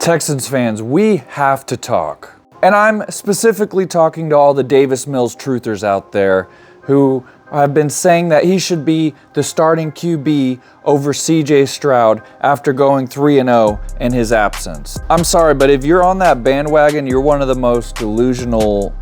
Texans fans, we have to talk. And I'm specifically talking to all the Davis Mills truthers out there who have been saying that he should be the starting QB over CJ Stroud after going 3-0 in his absence. I'm sorry, but if you're on that bandwagon, you're one of the most delusional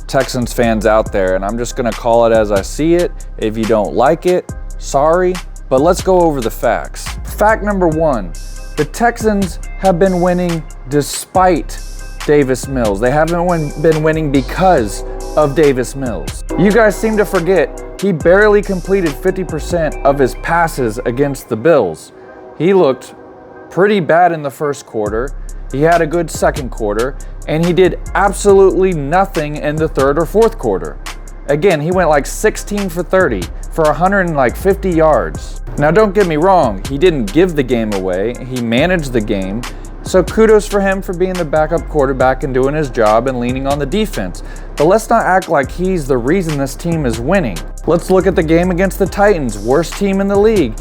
Texans fans out there, and I'm just gonna call it as I see it. If you don't like it, sorry, but let's go over the facts. Fact number one, the Texans have been winning despite Davis Mills. They haven't been winning because of Davis Mills. You guys seem to forget he barely completed 50% of his passes against the Bills. He looked pretty bad in the first quarter. He had a good second quarter, and he did absolutely nothing in the third or fourth quarter. Again, he went like 16 for 30 for 150 yards. Now don't get me wrong, he didn't give the game away, he managed the game. So kudos for him for being the backup quarterback and doing his job and leaning on the defense. But let's not act like he's the reason this team is winning. Let's look at the game against the Titans, worst team in the league.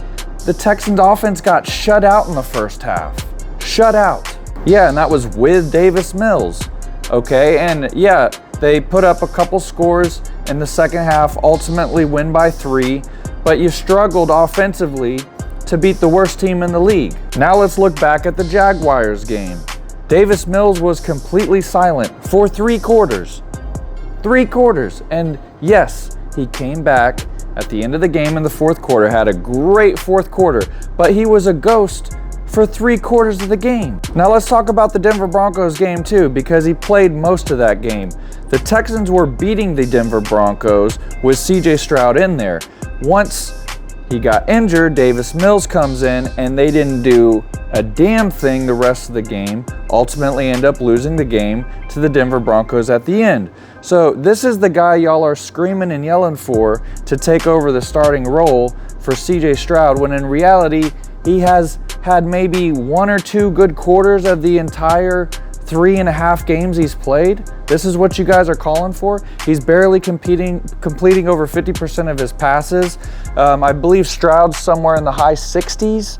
The Texans offense got shut out in the first half. Shut out. Yeah, and that was with Davis Mills. Okay, and yeah, they put up a couple scores in the second half, ultimately win by 3, but you struggled offensively to beat the worst team in the league. Now let's look back at the Jaguars game. Davis Mills was completely silent for 3 quarters. 3 quarters. And yes, he came back at the end of the game in the fourth quarter, had a great fourth quarter, but he was a ghost for 3 quarters of the game. Now let's talk about the Denver Broncos game too, because he played most of that game. The Texans were beating the Denver Broncos with CJ Stroud in there. Once he got injured, Davis Mills comes in, and they didn't do a damn thing the rest of the game, ultimately end up losing the game to the Denver Broncos at the end. So this is the guy y'all are screaming and yelling for to take over the starting role for CJ Stroud, when in reality, he has had maybe 1 or 2 good quarters of the entire 3.5 games he's played. This is what you guys are calling for? He's barely completing over 50% of his passes. I believe Stroud's somewhere in the high 60s.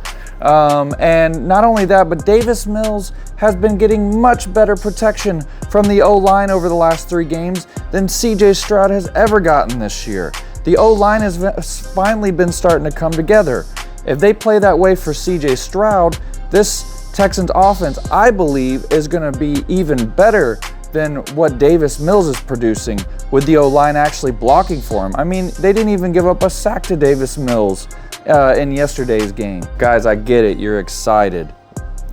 And not only that, but Davis Mills has been getting much better protection from the O-line over the last 3 games than CJ Stroud has ever gotten this year. The O-line has finally been starting to come together. If they play that way for CJ Stroud, this Texans offense, I believe, is going to be even better than what Davis Mills is producing, with the O-line actually blocking for him. I mean, they didn't even give up a sack to Davis Mills in yesterday's game. Guys, I get it. You're excited.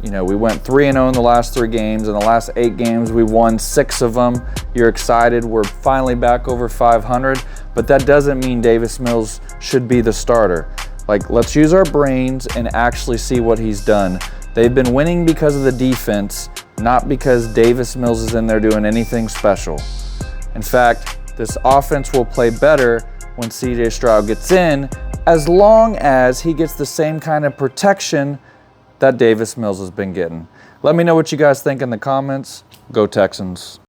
You know, we went 3-0 in the last 3 games. In the last 8 games, we won 6 of them. You're excited. We're finally back over 500. But that doesn't mean Davis Mills should be the starter. Like, let's use our brains and actually see what he's done. They've been winning because of the defense, not because Davis Mills is in there doing anything special. In fact, this offense will play better when CJ Stroud gets in, as long as he gets the same kind of protection that Davis Mills has been getting. Let me know what you guys think in the comments. Go Texans.